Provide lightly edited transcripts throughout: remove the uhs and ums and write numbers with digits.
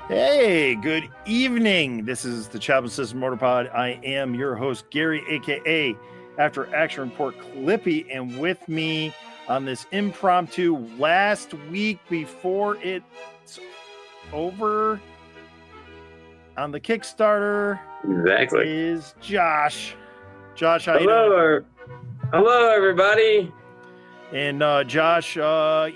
Hey, good evening. This is the Chapel System Motor Pod. I am your host, Gary, aka After Action Report Clippy, and with me on this impromptu last week before it's over on the KickStarter is Josh. Josh, how you doing? Hello, everybody. And Josh, so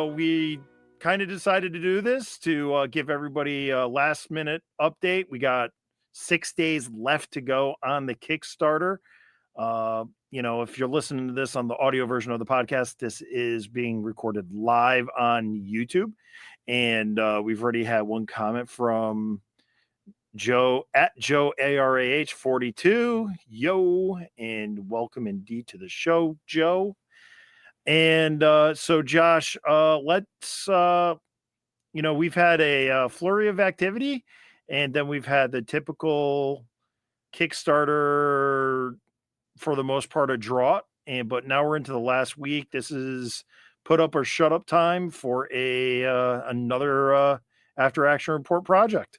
we kind of decided to do this to give everybody a last minute update. We got 6 days left to go on the Kickstarter. If you're listening to this on the audio version of the podcast, this is being recorded live on YouTube. And we've already had one comment from Joe at Joe ARAH 42. Yo, and welcome indeed to the show, Joe. And so Josh, let's we've had a flurry of activity, and then we've had the typical Kickstarter, for the most part, a drought. But now we're into the last week. This is put up or shut up time for another After Action Report project.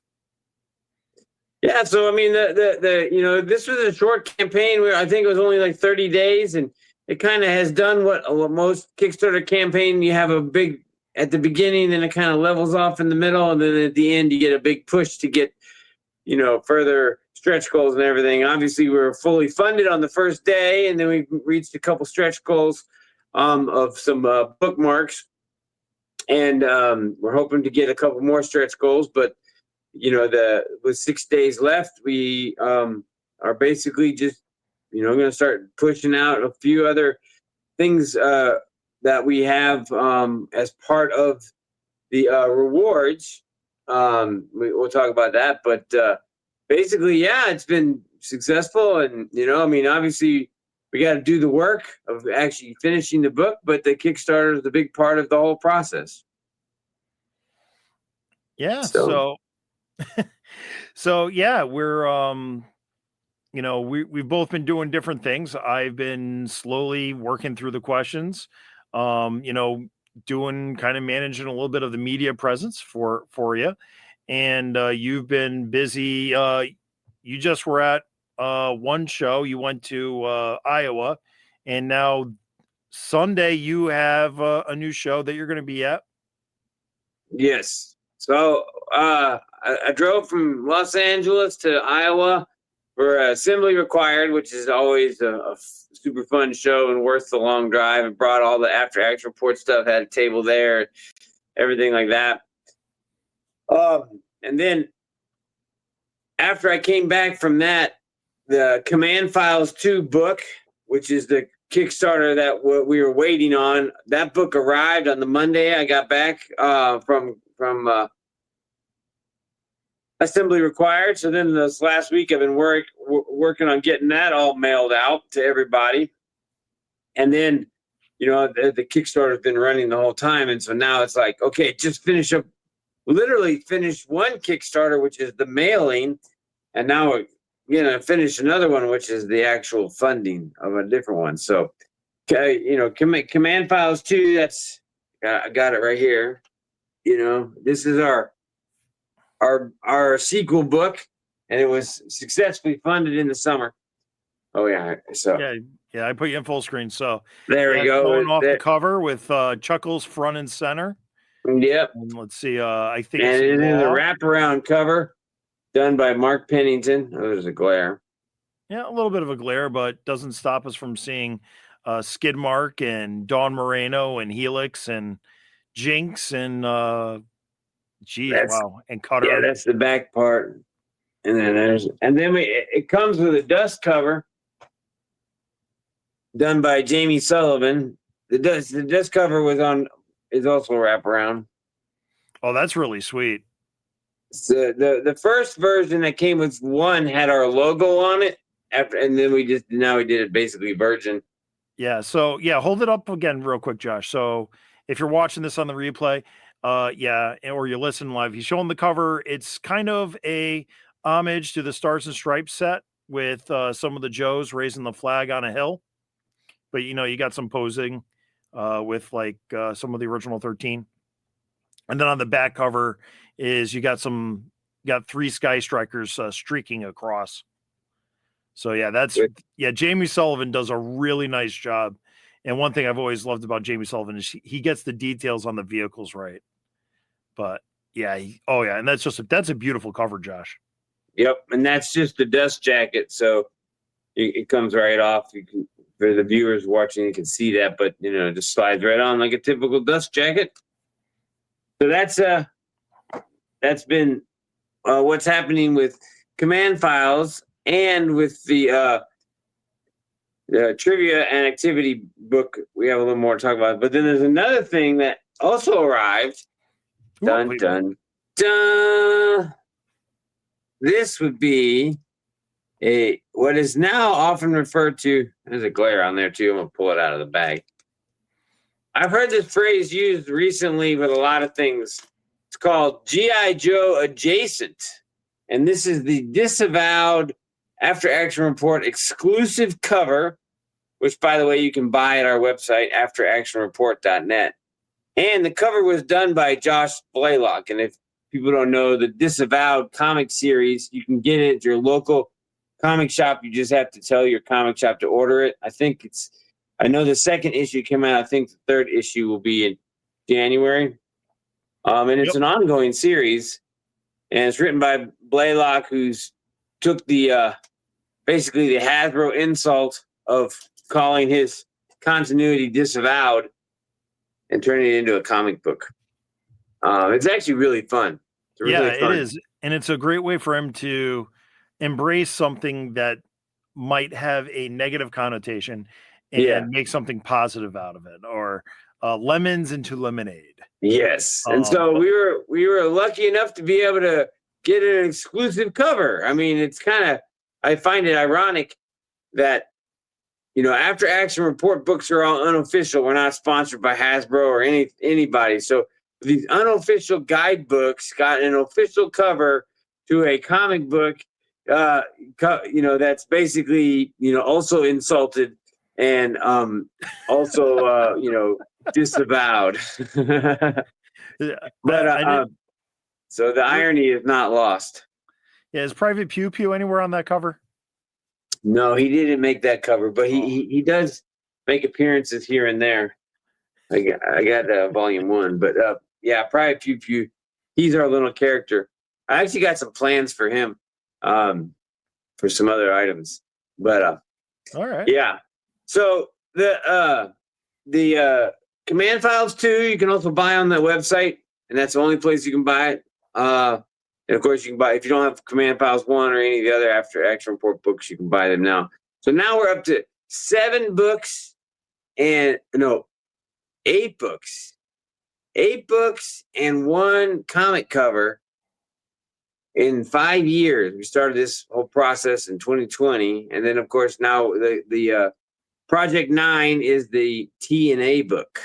Yeah, so I mean, this was a short campaign where I think it was only like 30 days, and it kind of has done what most Kickstarter campaign, you have a big at the beginning, then it kind of levels off in the middle, and then at the end you get a big push to get, further stretch goals and everything. Obviously, we were fully funded on the first day, and then we reached a couple stretch goals of some bookmarks, and we're hoping to get a couple more stretch goals, but with 6 days left, we are basically just going to start pushing out a few other things that we have as part of the rewards. We'll talk about that, but basically, yeah, it's been successful, and obviously we got to do the work of actually finishing the book, but the Kickstarter is the big part of the whole process. Yeah, so yeah, we're we've both been doing different things. I've been slowly working through the questions, doing kind of managing a little bit of the media presence for you, and you've been busy. You just were at one show. You went to Iowa, and now Sunday you have a new show that you're going to be at. Yes. So I drove from Los Angeles to Iowa for Assembly Required, which is always a super fun show and worth the long drive, and brought all the After Action Report stuff, had a table there, everything like that. And then after I came back from that, the Command Files 2 book, which is the Kickstarter that we were waiting on, that book arrived on the Monday I got back from Assembly Required. So then this last week I've been working on getting that all mailed out to everybody. And then, the Kickstarter's been running the whole time. And so now it's like, okay, just finish one Kickstarter, which is the mailing. And now we're going to finish another one, which is the actual funding of a different one. So, Command Files 2, I got it right here. This is our sequel book, and it was successfully funded in the summer. Oh yeah, so yeah, I put you in full screen. So there we go. Going off the cover with Chuckles front and center. Yep. And let's see. I think and it is a wraparound cover done by Mark Pennington. Oh, there's a glare. Yeah, a little bit of a glare, but doesn't stop us from seeing Skidmark and Dawn Moreno and Helix and Jinx and wow, and Cutter. Yeah, that's the back part. And then it comes with a dust cover done by Jamie Sullivan. The dust cover is also a wraparound. Oh, that's really sweet. So the first version that came with one had our logo on it, and then we did it basically virgin. Yeah. So yeah, hold it up again real quick, Josh. So if you're watching this on the replay, or you're listening live, he's showing the cover. It's kind of a homage to the Stars and Stripes set with some of the Joes raising the flag on a hill. But you got some posing with like some of the original 13. And then on the back cover is you got 3 Sky Strikers streaking across. So yeah, Jamie Sullivan does a really nice job. And one thing I've always loved about Jamie Sullivan is he gets the details on the vehicles right. But yeah, and that's a beautiful cover, Josh. Yep, and that's just the dust jacket, so it comes right off. You can, for the viewers watching, you can see that, but it just slides right on like a typical dust jacket. So that's been what's happening with command files and with the trivia and activity book. We have a little more to talk about, but then there's another thing that also arrived. Dun dun dun. This would be what is now often referred to. There's a glare on there too. I'm gonna pull it out of the bag. I've heard this phrase used recently with a lot of things. It's called G.I. Joe adjacent, and this is the disavowed After Action Report exclusive cover, which, by the way, you can buy at our website, afteractionreport.net. And the cover was done by Josh Blaylock. And if people don't know, the Disavowed comic series, you can get it at your local comic shop. You just have to tell your comic shop to order it. I know the second issue came out. I think the third issue will be in January. And it's an ongoing series. And it's written by Blaylock, who's took the basically the Hasbro insult of calling his continuity disavowed and turning it into a comic book. It's actually really fun. It is. And it's a great way for him to embrace something that might have a negative connotation and make something positive out of it, or lemons into lemonade. Yes. And so we were lucky enough to be able to get an exclusive cover. I mean, I find it ironic that After Action Report books are all unofficial. We're not sponsored by Hasbro or anybody. So these unofficial guidebooks got an official cover to a comic book, that's basically, also insulted and also, disavowed. But so the irony is not lost. Yeah, is Private Pew Pew anywhere on that cover? No, he didn't make that cover, but he does make appearances here and there. I got volume 1, but yeah, Private Pew Pew, he's our little character. I actually got some plans for him, for some other items, but all right, yeah. So the command files too, you can also buy on the website, and that's the only place you can buy it. And of course, you can buy, if you don't have Command Files 1 or any of the other After Action Report books, you can buy them now. So now we're up to 8 books. 8 books and 1 comic cover in 5 years. We started this whole process in 2020. And then, of course, now the Project 9 is the T&A book.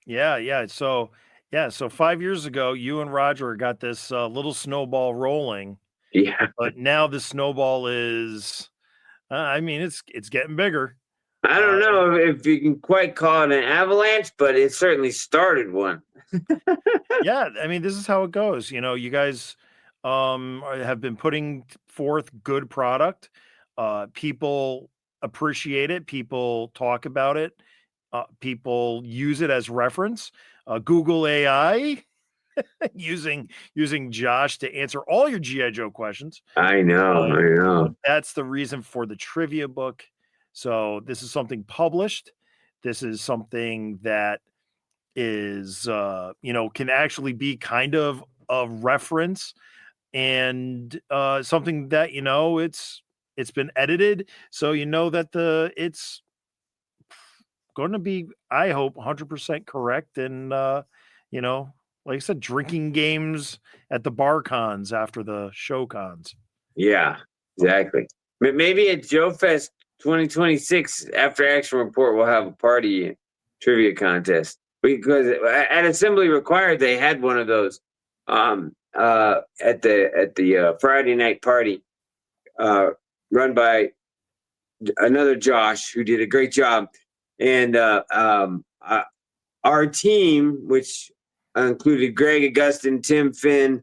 Yeah. So 5 years ago, you and Roger got this little snowball rolling. Yeah. But now the snowball is, it's getting bigger. I don't know if you can quite call it an avalanche, but it certainly started one. Yeah, this is how it goes. You guys have been putting forth good product. People appreciate it. People talk about it. People use it as reference. Google AI using Josh to answer all your G.I. Joe questions. I know. That's the reason for the trivia book. So this is something published. This is something that is, can actually be kind of a reference, and something that, it's been edited. So that it's going to be, I hope, 100% correct. And, like I said, drinking games at the bar cons after the show cons. Yeah, exactly. Maybe at Joe Fest 2026, After Action Report, we'll have a party trivia contest, because at Assembly Required, they had one of those at the Friday night party run by another Josh, who did a great job. And our team, which included Greg Augustin, Tim Finn,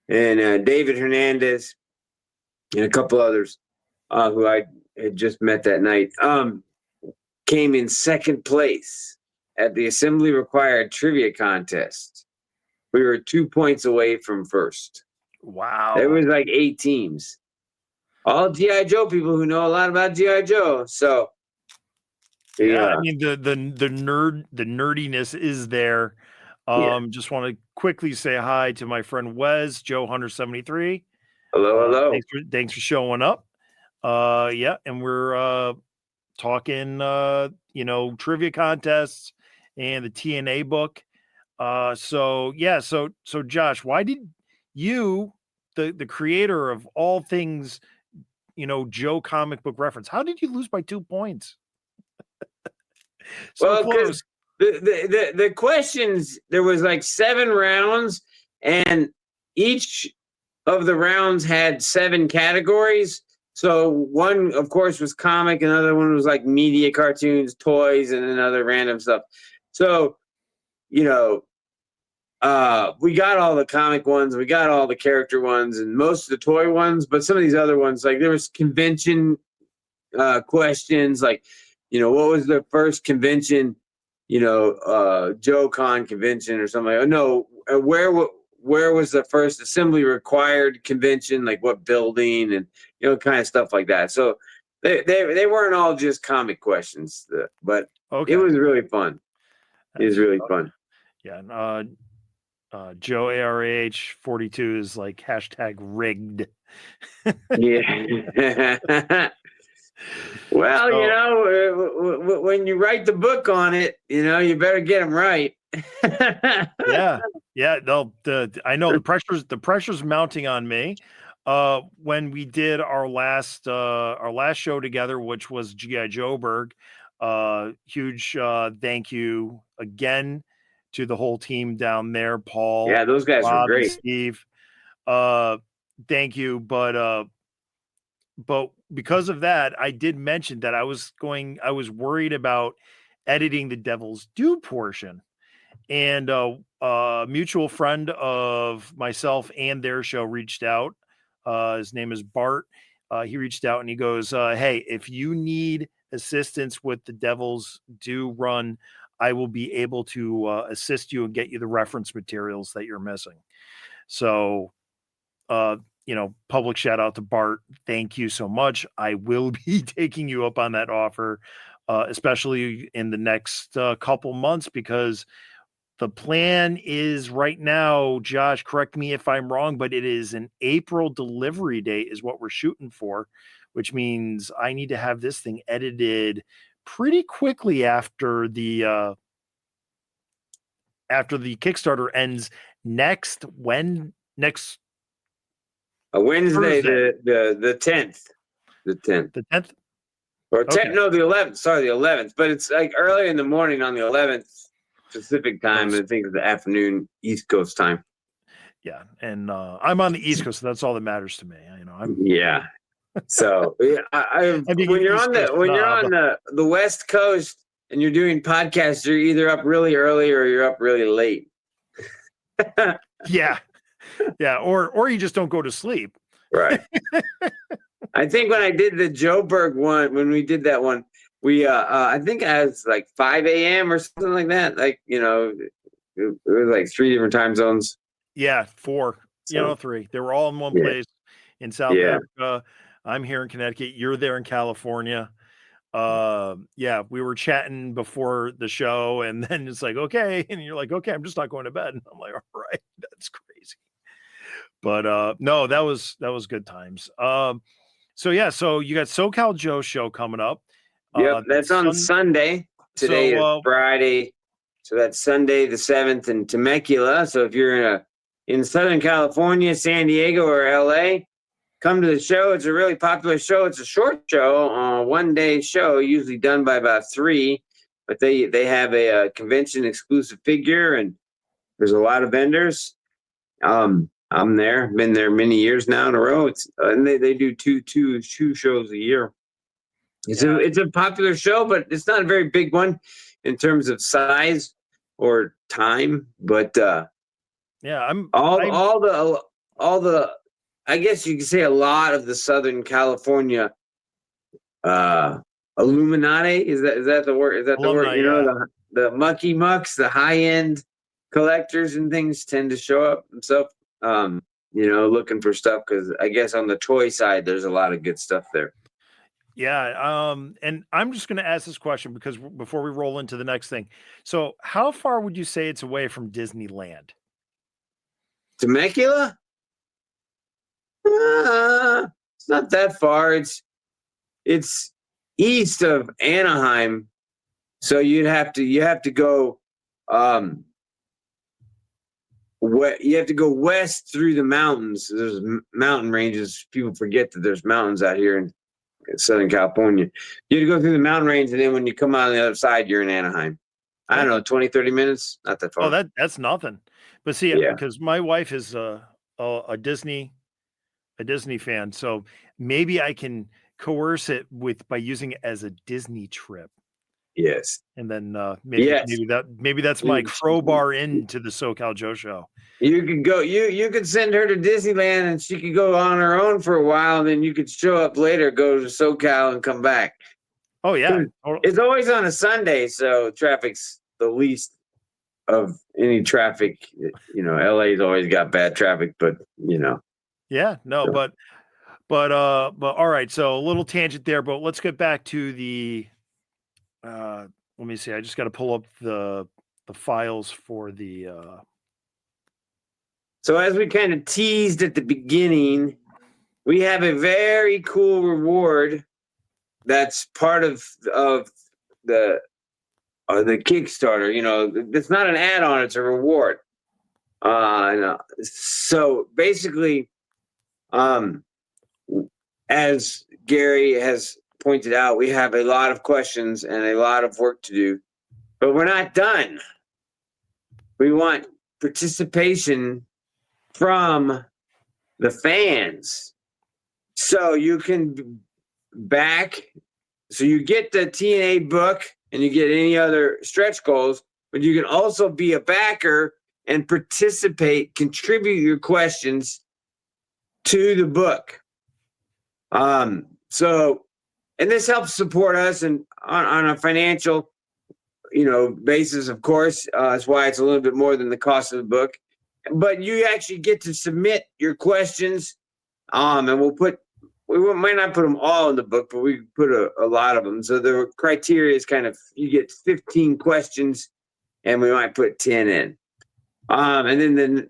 and David Hernandez, and a couple others who I had just met that night. Came in second place at the Assembly Required Trivia Contest. We were 2 points away from first. Wow. There was like 8 teams. All G.I. Joe people who know a lot about G.I. Joe. So I mean the nerdiness is there. Just want to quickly say hi to my friend Wes, Joe Hunter 73. Hello. Thanks for showing up. And we're talking trivia contests and the TNA book. So Josh, why did you, the creator of all things, Joe comic book reference, how did you lose by 2 points? Well, because the questions, there was like 7 rounds, and each of the rounds had 7 categories. So one, of course, was comic, another one was like media, cartoons, toys, and another random stuff. So, we got all the comic ones, we got all the character ones, and most of the toy ones, but some of these other ones, like there was convention questions, like, what was the first convention, Joe Con convention or something like that. No, where was the first Assembly Required convention, like what building, and kind of stuff like that. So they weren't all just comic questions, but It was really fun. It was really fun. Yeah. Joe ARH 42 is like #rigged. Yeah. Well, when you write the book on it, you better get them right. Yeah. No, I know the pressure's mounting on me. When we did our last show together, which was G.I. Joeberg, huge thank you again to the whole team down there, Paul. Yeah, those guys Rob, were great. and Steve. Thank you, but because of that, I did mention that I was worried about editing the Devil's Due portion. And a mutual friend of myself and their show reached out. His name is Bart. He reached out and he goes, hey, if you need assistance with the Devil's Due run, I will be able to assist you and get you the reference materials that you're missing. So, public shout out to Bart. Thank you so much. I will be taking you up on that offer, especially in the next couple months, because the plan is right now, Josh, correct me if I'm wrong, but it is an April delivery date is what we're shooting for, which means I need to have this thing edited pretty quickly after the Kickstarter ends next Wednesday, the 10th. The 10th. Or 10th, okay. No, the 11th. Sorry, the 11th. But it's like early in the morning on the 11th Pacific time, and I think it's the afternoon East Coast time. Yeah, and I'm on the East Coast, so that's all that matters to me. Yeah. So when you're on the West Coast and you're doing podcasts, you're either up really early or you're up really late. Yeah, or you just don't go to sleep. Right. I think when I did the Joeberg one, when we did that one, we I think I was like 5 a.m. or something like that. Like, it was like 3 different time zones. Yeah, 4. 3. They were all in one place in South Africa. I'm here in Connecticut. You're there in California. We were chatting before the show, and then it's like, okay, and you're like, okay, I'm just not going to bed. And I'm like, all right, that's crazy. But no, that was good times. So you got SoCal Joe show coming up. Yep, that's on Sunday. Today is Friday, so that's Sunday the 7th in Temecula. So if you're in Southern California, San Diego, or LA, come to the show. It's a really popular show. It's a short show, one-day show, usually done by about 3. But they have a convention exclusive figure, and there's a lot of vendors. I'm there. Been there many years now in a row. And they do two shows a year. It's a popular show, but it's not a very big one in terms of size or time, but Yeah, I'm all the I guess you could say a lot of the Southern California Illuminati, is that the word? Is that the word? alumni. You know, Yeah, the mucky mucks, the high end collectors and things tend to show up themselves. Looking for stuff because I guess on the toy side, there's a lot of good stuff there. yeah. And I'm just going to ask this question because before we roll into the next thing, so how far would you say it's away from Disneyland? Temecula? It's not that far. It's east of Anaheim, so you have to go you have to go west through the mountains. There's mountain ranges. People forget that there's mountains out here in Southern California. You have to go through the mountain range, and then when you come out on the other side, you're in Anaheim. I don't know, 20, 30 minutes? Not that Oh, far. that's nothing. But see, Yeah. because my wife is a Disney fan, so maybe I can coerce it by using it as a Disney trip. Yes. And then Yes. maybe that's my crowbar into the SoCal Joe show. You could go. You could send her to Disneyland, and she could go on her own for a while, and then you could show up later, go to SoCal, and come back. Oh yeah, It's always on a Sunday, so traffic's the least of any traffic. LA's always got bad traffic, but yeah. No, So- but all right. So a little tangent there, but let's get back to the. Let me see. I just got to pull up the files for the. So as we kind of teased at the beginning, we have a very cool reward that's part of the Kickstarter. It's not an add-on; it's a reward. So basically, as Gary has pointed out, we have a lot of questions and a lot of work to do, but we're not done. We want participation from the fans. So you can back, so you get the TNA book and you get any other stretch goals, but you can also be a backer and participate, contribute your questions to the book. And this helps support us and on a financial, basis, of course. That's why it's a little bit more than the cost of the book. But you actually get to submit your questions, and we might not put them all in the book, but we put a lot of them. So the criteria is kind of, you get 15 questions, and we might put 10 in. And then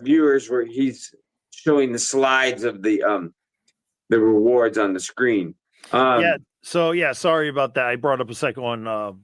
viewers, where he's showing the slides of the rewards on the screen. Yeah. So yeah, sorry about that. I brought up a second one. But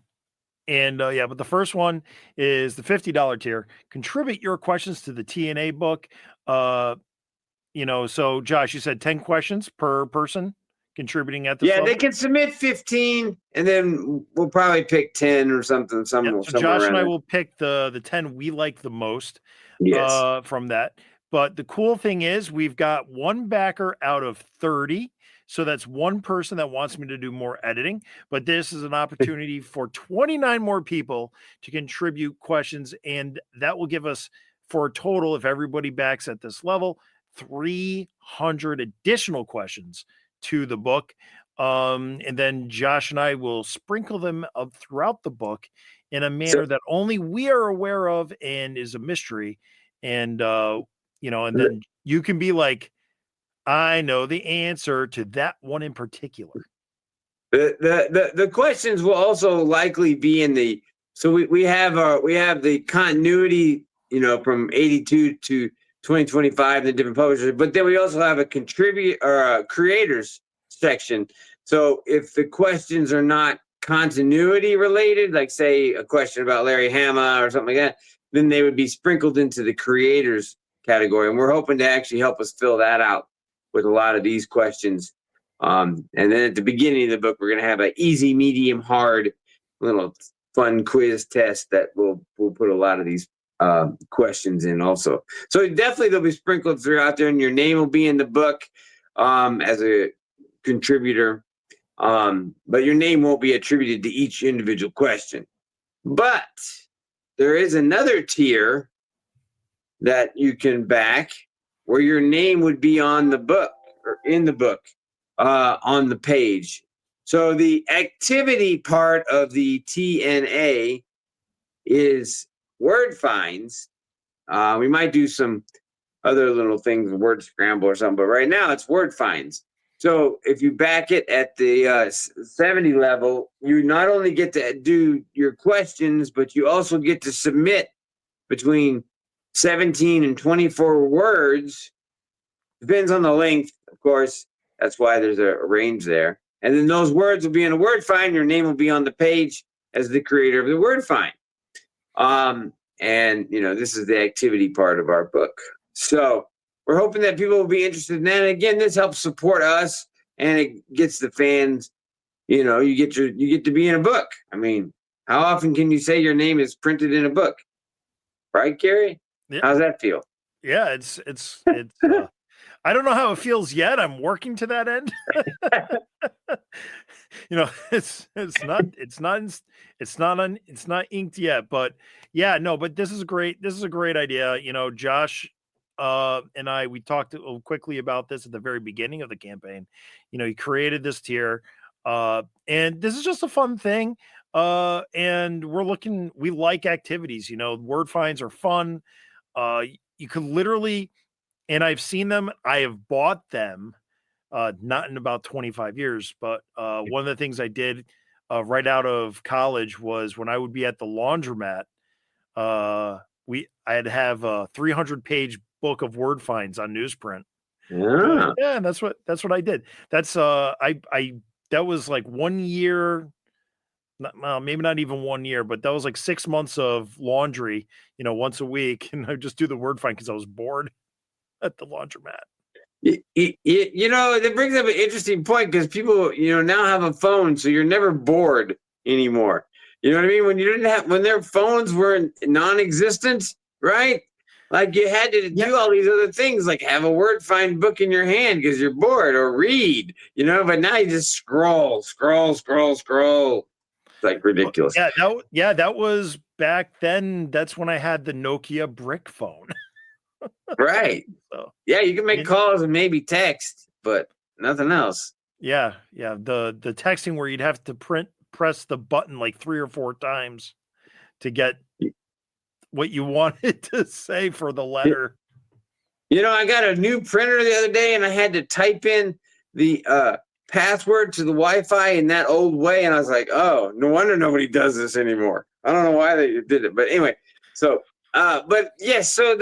the first one is the $50 tier. Contribute your questions to the TNA book. So Josh, you said 10 questions per person contributing at this level? They can submit 15, and then we'll probably pick 10 or something. So Josh and I will pick the 10 we like the most. Yes. From that. But the cool thing is we've got one backer out of 30. So that's one person that wants me to do more editing. But this is an opportunity for 29 more people to contribute questions. And that will give us, for a total, if everybody backs at this level, 300 additional questions to the book. And then Josh and I will sprinkle them up throughout the book in a manner that only we are aware of and is a mystery. And, and then you can be like, I know the answer to that one in particular. The questions will also likely be in the, so we have the continuity, from 82 to 2025, the different publishers, but then we also have a contribute or a creators section. So if the questions are not continuity related, like say a question about Larry Hama or something like that, then they would be sprinkled into the creators category. And we're hoping to actually help us fill that out with a lot of these questions. And then at the beginning of the book, we're going to have an easy, medium, hard little fun quiz test that we'll put a lot of these questions in also. So definitely they'll be sprinkled throughout there, and your name will be in the book as a contributor. But your name won't be attributed to each individual question. But there is another tier that you can back where your name would be on the book or in the book on the page. So the activity part of the TNA is word finds. We might do some other little things, word scramble or something, but right now it's word finds. So if you back it at the 70 level, you not only get to do your questions, but you also get to submit between 17 and 24 words. Depends on the length, of course. That's why there's a range there. And then those words will be in a word find. Your name will be on the page as the creator of the word find. And, this is the activity part of our book. So we're hoping that people will be interested in that. And again, this helps support us and it gets the fans, you get to be in a book. I mean, how often can you say your name is printed in a book? Right, Gary? Yeah. How's that feel? Yeah, it's I don't know how it feels yet. I'm working to that end. It's not inked yet, but yeah, no, but this is great. This is a great idea. Josh and we talked quickly about this at the very beginning of the campaign. He created this tier and this is just a fun thing. And we like activities, word finds are fun. You could literally, and I've seen them, I have bought them, not in about 25 years, but one of the things I did right out of college was when I would be at the laundromat, I'd have a 300-page book of word finds on newsprint. Yeah. Yeah, and that's what I did. That's that was like 1 year, maybe not even 1 year, but that was like 6 months of laundry, once a week, and I would just do the word find because I was bored at the laundromat. That brings up an interesting point because people, now have a phone, so you're never bored anymore. You know what I mean? When their phones were non-existent, right? Like you had to do all these other things, like have a word find book in your hand because you're bored, or read, but now you just scroll. It's like ridiculous. That was back then. That's when I had the Nokia brick phone. Right. So, yeah, you can make calls and maybe text, but nothing else. Yeah. The texting where you'd have to press the button like 3 or 4 times to get what you wanted to say for the letter. I got a new printer the other day and I had to type in the password to the Wi-Fi in that old way. And I was like, oh, no wonder nobody does this anymore. I don't know why they did it. But anyway, so but yes, so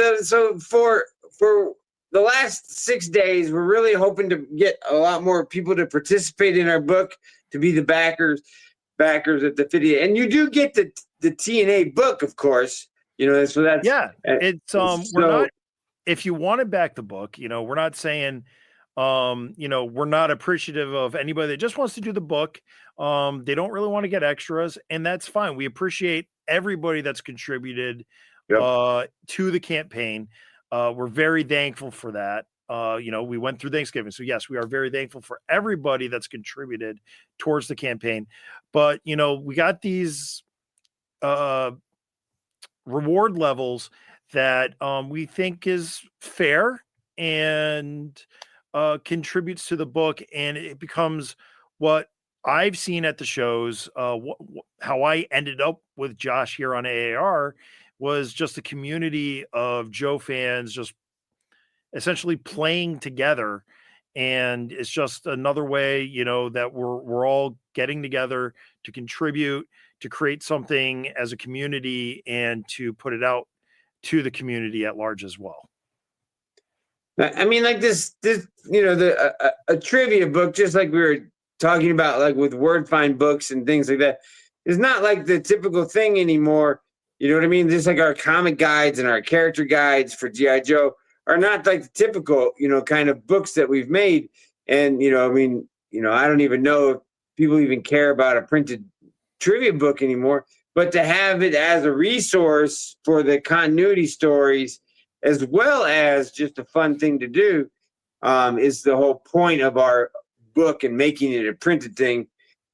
for the last 6 days, we're really hoping to get a lot more people to participate in our book, to be the backers at the video. And you do get the TNA book, of course. So that's it's we're not, if you want to back the book, we're not saying we're not appreciative of anybody that just wants to do the book. They don't really want to get extras, and that's fine. We appreciate everybody that's contributed to the campaign. We're very thankful for that. We went through Thanksgiving, so yes, we are very thankful for everybody that's contributed towards the campaign. But we got these reward levels that we think is fair and contributes to the book, and it becomes what I've seen at the shows. How I ended up with Josh here on AAR was just a community of Joe fans just essentially playing together, and it's just another way that we're all getting together to contribute, to create something as a community, and to put it out to the community at large as well. I mean, like this a trivia book, just like we were talking about, like with word find books and things like that, is not like the typical thing anymore. You know what I mean? Just like our comic guides and our character guides for G.I. Joe are not like the typical, kind of books that we've made. And, I don't even know if people even care about a printed trivia book anymore, but to have it as a resource for the continuity stories, as well as just a fun thing to do, is the whole point of our book and making it a printed thing.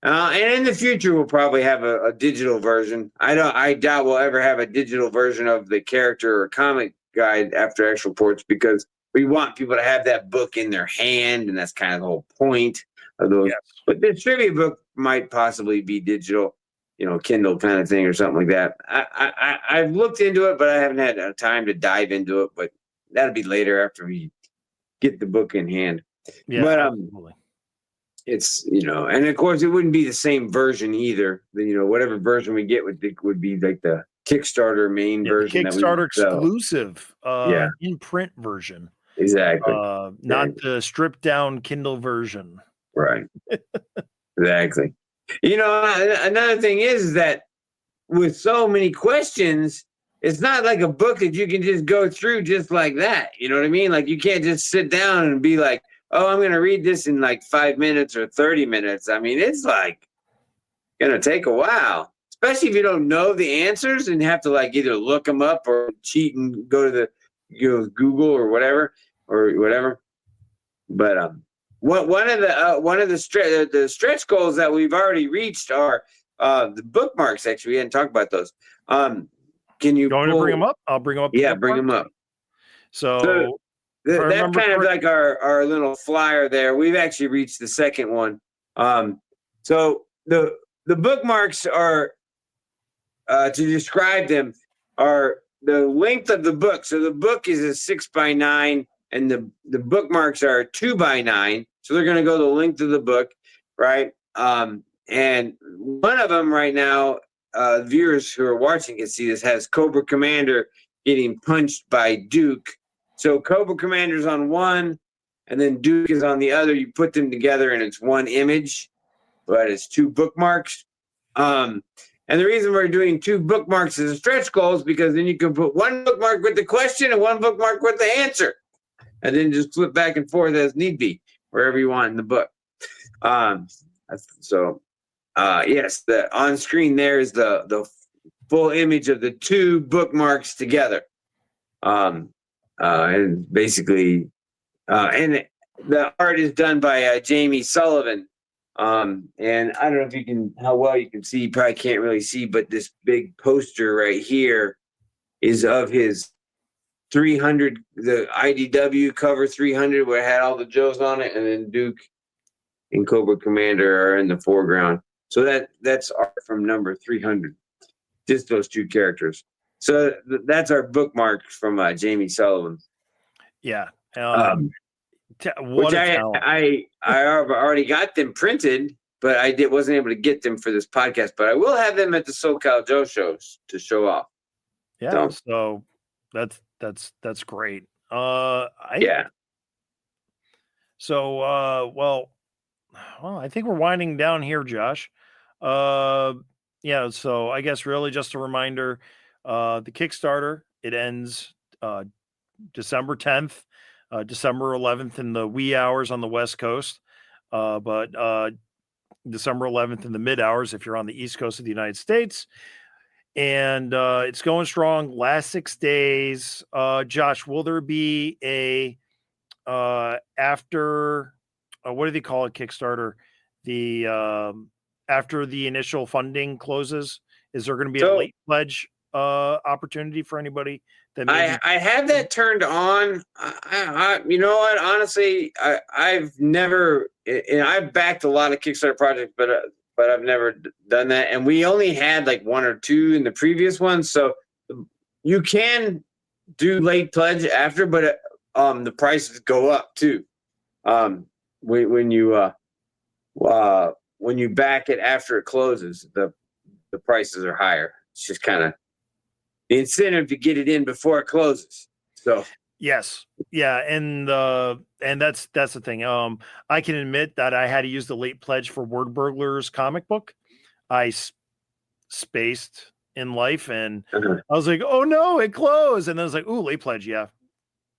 And in the future, we'll probably have a digital version. I doubt we'll ever have a digital version of the character or comic guide after Action Reports, because we want people to have that book in their hand, and that's kind of the whole point of those. Yes. But the trivia book might possibly be digital, Kindle kind of thing or something like that. I've looked into it, but I haven't had time to dive into it. But that'll be later after we get the book in hand. Yeah, But absolutely. it's and of course it wouldn't be the same version either. Whatever version we get would be like the Kickstarter main Yeah, the version that we Kickstarter sell. exclusive Yeah, in print version. exactly. Not the stripped down Kindle version. Right. Exactly. Another thing is that with so many questions, it's not like a book that you can just go through just like that. You know what I mean? Like, you can't just sit down and be like, oh, I'm going to read this in like 5 minutes or 30 minutes. I mean, it's like going to take a while, especially if you don't know the answers and have to like either look them up or cheat and go to the Google or whatever. But one of the stretch goals that we've already reached are the bookmarks. Actually, we hadn't talked about those. Can you want me to bring them up? I'll bring them up. Yeah, bring them up. So that's kind of like our little flyer there. We've actually reached the second one. So the bookmarks are, to describe them, are the length of the book. So the book is a 6x9, and the bookmarks are 2x9. So they're going to go the length of the book, right? And one of them right now, viewers who are watching can see this, has Cobra Commander getting punched by Duke. So Cobra Commander's on one, and then Duke is on the other. You put them together, and it's one image, but it's two bookmarks. And the reason we're doing two bookmarks as a stretch goal is because then you can put one bookmark with the question and one bookmark with the answer, and then just flip back and forth as need be, wherever you want in the book. Yes, the on screen there is the full image of the two bookmarks together. And basically, and the art is done by Jamie Sullivan. And I don't know how well you can see. You probably can't really see, but this big poster right here is of his 300, the IDW cover 300, where it had all the Joes on it, and then Duke and Cobra Commander are in the foreground. So that's art from number 300, just those two characters. So that's our bookmark from Jamie Sullivan. Yeah. Which I already got them printed, but I wasn't able to get them for this podcast. But I will have them at the SoCal Joe shows to show off. Yeah. So that's great. Yeah. So well, I think we're winding down here, Josh. Yeah. So I guess really just a reminder, the Kickstarter, it ends December 10th. December 11th in the wee hours on the West Coast, but December 11th in the mid hours if you're on the East Coast of the United States. And it's going strong. Last 6 days. Josh, will there be a after what do they call it, Kickstarter? The after the initial funding closes, is there going to be a late pledge opportunity for anybody? I have that turned on. You know what? Honestly, I've never, and I've backed a lot of Kickstarter projects, but I've never done that. And we only had like one or two in the previous one, so you can do late pledge after, but the prices go up too. When you back it after it closes, the prices are higher. It's just kind of the incentive to get it in before it closes. So yes, yeah, and that's the thing. I can admit that I had to use the late pledge for Word Burglars comic book. I spaced in life, and I was like, "Oh no, it closed!" And then I was like, "Ooh, late pledge, yeah."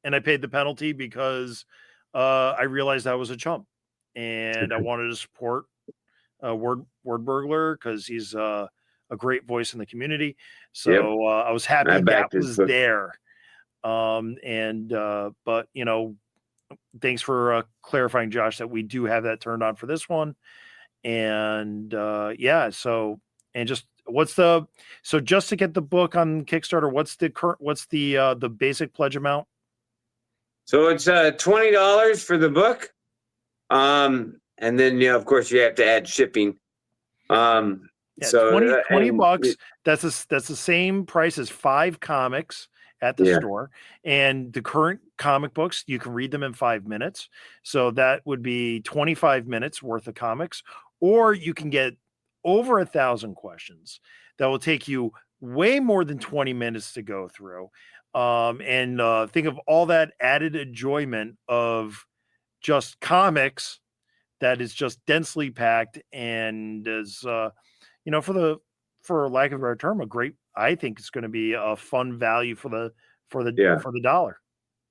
And I paid the penalty because I realized I was a chump, and I wanted to support Word Burglar because he's a great voice in the community. So I was happy that was there. But thanks for clarifying, Josh, that we do have that turned on for this one. And yeah, so and just just to get the book on Kickstarter, what's the basic pledge amount? So it's $20 for the book. And then of course you have to add shipping. Yeah, So 20 bucks. That's the same price as 5 comics at the store. And the current comic books, you can read them in 5 minutes. So that would be 25 minutes worth of comics. Or you can get over 1,000 questions that will take you way more than 20 minutes to go through. And think of all that added enjoyment of just comics that is just densely packed and is for lack of a better term, I think it's going to be a fun value for the dollar.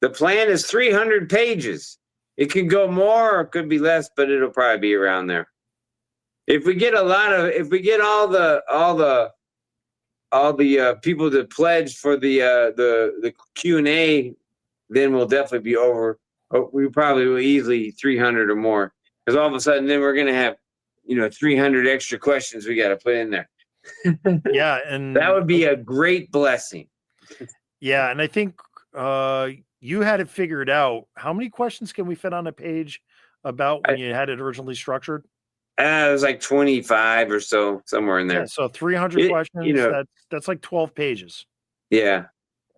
The plan is 300 pages. It could go more or it could be less, but it'll probably be around there. If we get all the people to pledge for the Q&A, then we'll definitely be over. We probably will easily 300 or more, because all of a sudden then we're going to have 300 extra questions we got to put in there. Yeah, and that would be a great blessing. Yeah, and I think you had it figured out. How many questions can we fit on a page about when you had it originally structured? It was like 25 or so, somewhere in there. Yeah, so 300 questions, that's like 12 pages. Yeah,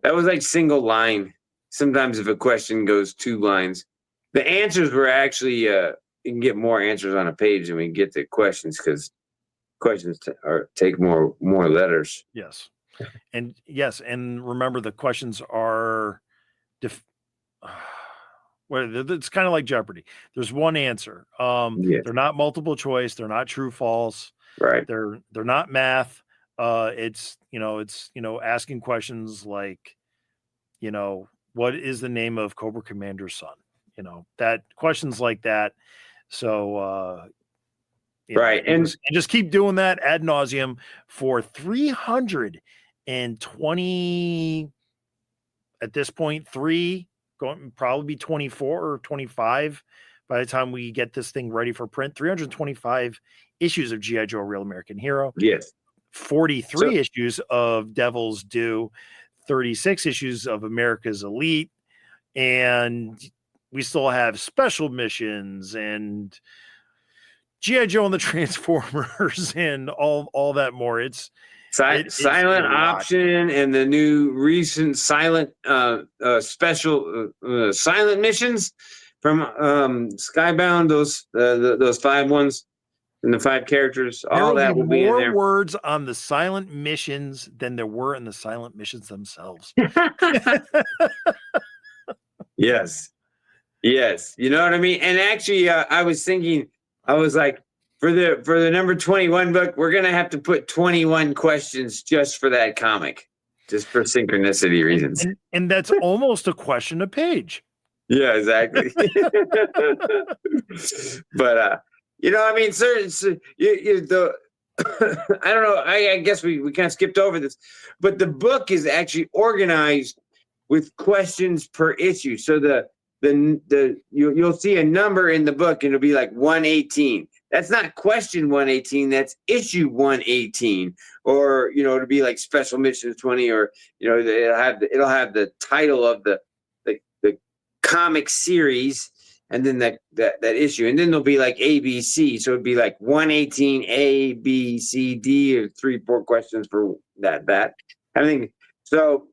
that was like single line. Sometimes if a question goes 2 lines, the answers were actually, you can get more answers on a page than we can get the questions, because questions take more letters. Yes. And remember, the questions are it's kind of like Jeopardy. There's one answer. They're not multiple choice, they're not true false. Right. They're not math. It's asking questions like, what is the name of Cobra Commander's son? That questions like that. So right. And just keep doing that ad nauseum for 320 at this point, going probably be 24 or 25 by the time we get this thing ready for print. 325 issues of G.I. Joe Real American Hero. Yes. 43 issues of Devil's Due, 36 issues of America's Elite, and we still have special missions and G.I. Joe and the Transformers and all that more. It's silent option and the new recent silent special silent missions from Skybound. Those 5 ones and the 5 characters. All that will be in there. More words on the silent missions than there were in the silent missions themselves. Yes. You know what I mean? And actually, I was thinking, I was like, for the number 21 book, we're gonna have to put 21 questions just for that comic, just for synchronicity reasons. And that's almost a question a page. Yeah, exactly. But I mean, sir, I don't know. I guess we kind of skipped over this, but the book is actually organized with questions per issue. So you'll see a number in the book, and it'll be like 118. That's not question 118. That's issue 118. Or it'll be like special missions 20, or it'll have the title of the comic series, and then that issue, and then there'll be like ABC. So it'd be like 118 A, B, C, D, or 3-4 questions for that. I think so.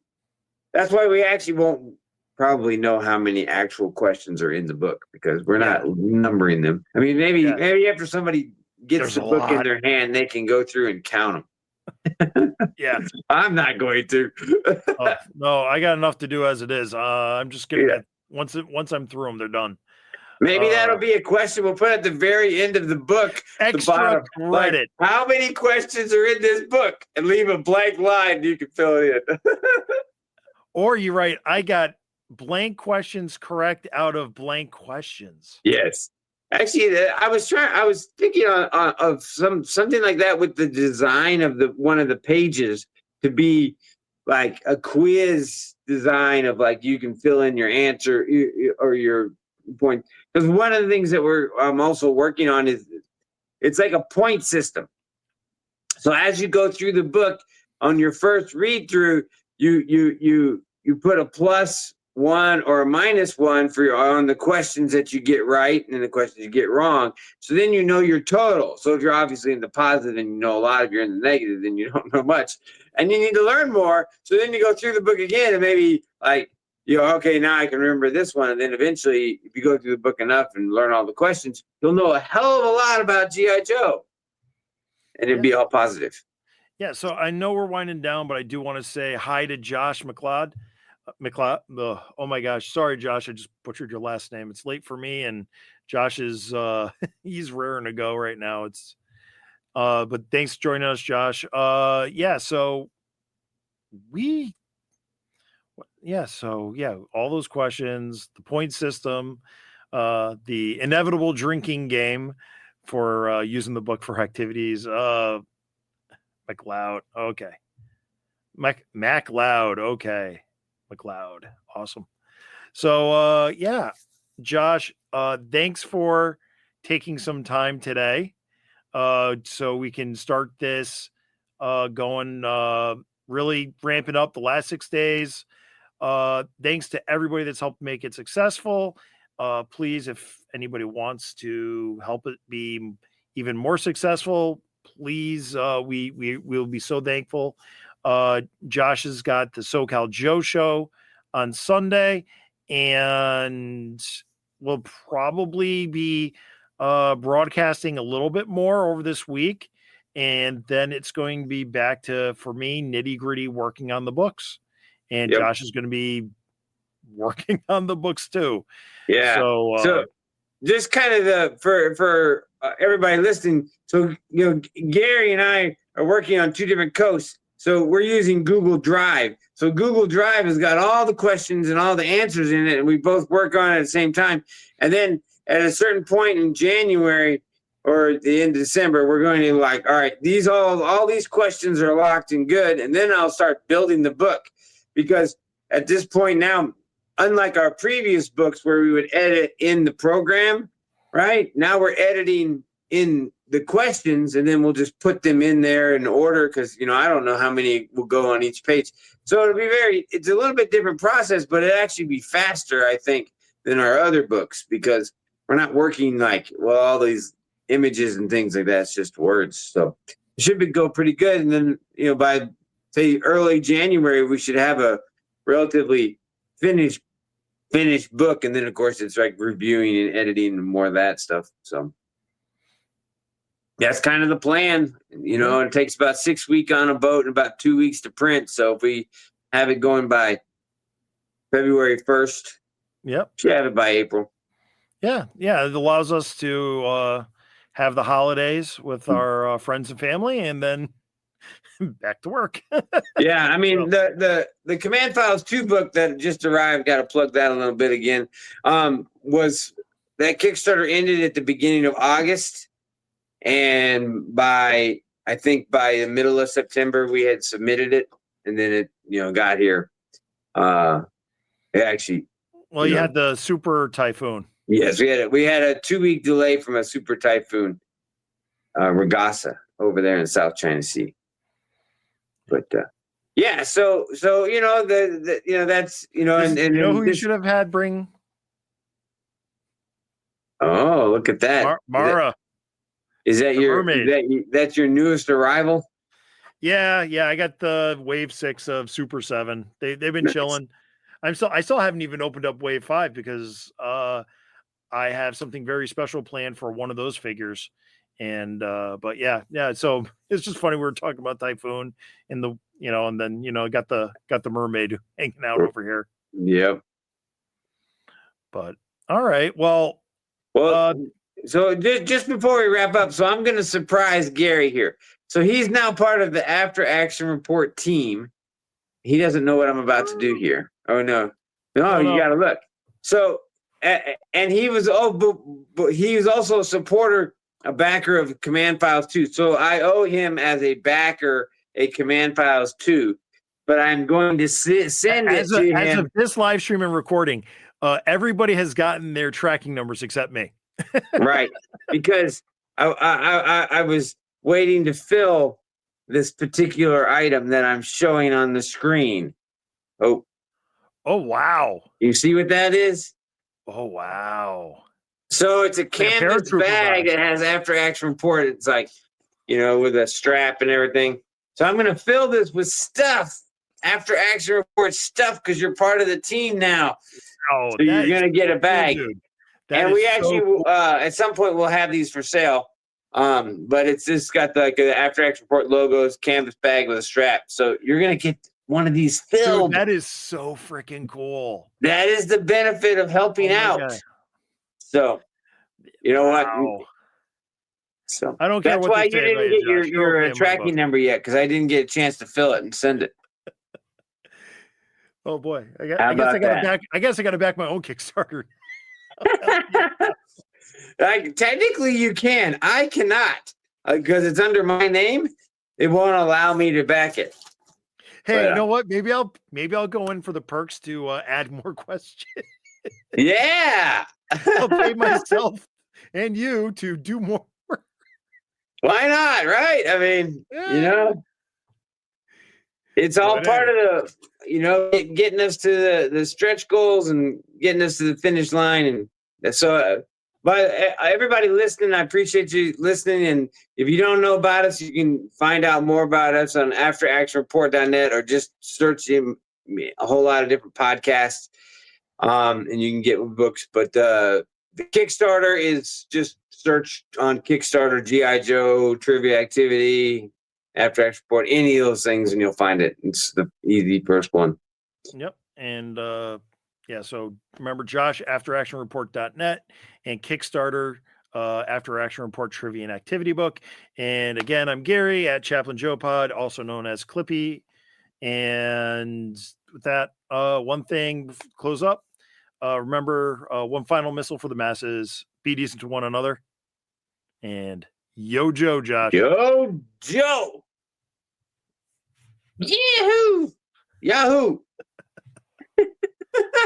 That's why we actually won't probably know how many actual questions are in the book, because we're not numbering them. I mean, maybe after somebody gets the book in their hand, they can go through and count them. Yeah. I'm not going to. No, I got enough to do as it is. I'm just gonna once I'm through them, they're done. Maybe that'll be a question we'll put at the very end of the book. Extra credit. Like, how many questions are in this book? And leave a blank line, you can fill it in. Or you write, I got blank questions correct out of blank questions. Yes. Actually, I was thinking of something like that, with the design of one of the pages to be like a quiz design of, like, you can fill in your answer or your point. Because one of the things that I'm also working on is it's like a point system. So as you go through the book on your first read through, you put a +1 or a -1 on the questions that you get right and the questions you get wrong. So then you know your total. So if you're obviously in the positive and you know a lot, if you're in the negative, then you don't know much. And you need to learn more. So then you go through the book again and maybe like, okay, now I can remember this one. And then eventually, if you go through the book enough and learn all the questions, you'll know a hell of a lot about G.I. Joe. And it'd be all positive. Yeah, so I know we're winding down, but I do want to say hi to Josh McLeod. Oh my gosh, sorry, Josh, I just butchered your last name. It's late for me, and Josh is he's raring to go right now. It's but thanks for joining us, Josh. So all those questions, the point system, the inevitable drinking game for using the book for activities. McLeod. Okay. MacLeod. Okay. McLeod. Awesome. So, Josh, thanks for taking some time today. So we can start this going, really ramping up the last 6 days. Thanks to everybody that's helped make it successful. Please, if anybody wants to help it be even more successful, please, we'll be so thankful. Josh has got the SoCal Joe show on Sunday, and we'll probably be broadcasting a little bit more over this week, and then it's going to be back to, for me, nitty-gritty working on the books, and Josh is going to be working on the books too. Yeah. So just kind of for everybody listening. So, Gary and I are working on 2 different coasts. So we're using Google Drive. So Google Drive has got all the questions and all the answers in it, and we both work on it at the same time. And then at a certain point in January or at the end of December, we're going to all right, all these questions are locked and good. And then I'll start building the book, because at this point now, unlike our previous books where we would edit in the program, right? Now we're editing in the questions, and then we'll just put them in there in order, because, I don't know how many will go on each page. So it's a little bit different process, but it'll actually be faster, I think, than our other books, because we're not working all these images and things like that. It's just words. So it should go pretty good. And then, by, say, early January, we should have a relatively finished book, and then of course it's like reviewing and editing and more of that stuff. So that's kind of the plan. It takes about 6 weeks on a boat and about 2 weeks to print. So if we have it going by February 1st, should have it by April. Yeah, it allows us to have the holidays with our friends and family, and then back to work. Yeah, I mean, the Command Files 2 book that just arrived, got to plug that a little bit again, was that Kickstarter ended at the beginning of August, and I think by the middle of September we had submitted it, and then it got here. It actually, you had the Super Typhoon. Yes, we had a 2-week delay from a Super Typhoon, Regassa over there in the South China Sea. But so that's and who you should have had bring. Oh, look at that, Mara. Is that your mermaid? That's your newest arrival? Yeah. I got the Wave 6 of Super 7. They've been chilling. I still haven't even opened up Wave 5 because I have something very special planned for one of those figures. And but yeah. So it's just funny, we were talking about Typhoon and and then got the mermaid hanging out over here. Yep. But all right, well, so just before we wrap up, so I'm going to surprise Gary here. So he's now part of the After Action Report team. He doesn't know what I'm about to do here. Oh no, you got to look. So and he was but he was also a supporter, a backer of Command Files 2. So I owe him as a backer a Command Files 2, but I'm going to send it to him. As of this live stream and recording, everybody has gotten their tracking numbers except me. Right. Because I was waiting to fill this particular item that I'm showing on the screen. Oh, wow. you see what that is? Oh, wow. So it's a canvas paratrooper bag bag. that has after action report. It's like, with a strap and everything. So I'm going to fill this with stuff, after action report stuff, because you're part of the team now. Oh, so you're going to get a bag. Cool, dude. And we actually, cool. At some point, we'll have these for sale. But it's just got the after action report logos, canvas bag with a strap. So you're going to get one of these filled. Dude, that is so freaking cool. That is the benefit of helping out. God. So, you know what? So I don't care. That's what why you didn't get your tracking number yet, because I didn't get a chance to fill it and send it. Oh boy, I guess I got to back my own Kickstarter. Technically, you can. I cannot, because it's under my name. It won't allow me to back it. Hey, you know what? Maybe I'll go in for the perks to add more questions. Yeah, I'll pay myself and you to do more. Why not? Right? I mean, it's all part of the, getting us to the stretch goals and getting us to the finish line. And so, but everybody listening, I appreciate you listening. And if you don't know about us, you can find out more about us on afteractionreport.net, or just search a whole lot of different podcasts. And you can get books. But the Kickstarter is just search on Kickstarter, G.I. Joe, Trivia Activity, After Action Report, any of those things, and you'll find it. It's the easy first one. Yep. And so remember, Josh, afteractionreport.net, and Kickstarter, After Action Report Trivia and Activity Book. And again, I'm Gary at Chaplain Joe Pod, also known as Clippy. And with that, one thing, close up. Remember, one final missile for the masses: be decent to one another. And yo, Joe, Josh. Yo, Joe. Yahoo! Yahoo!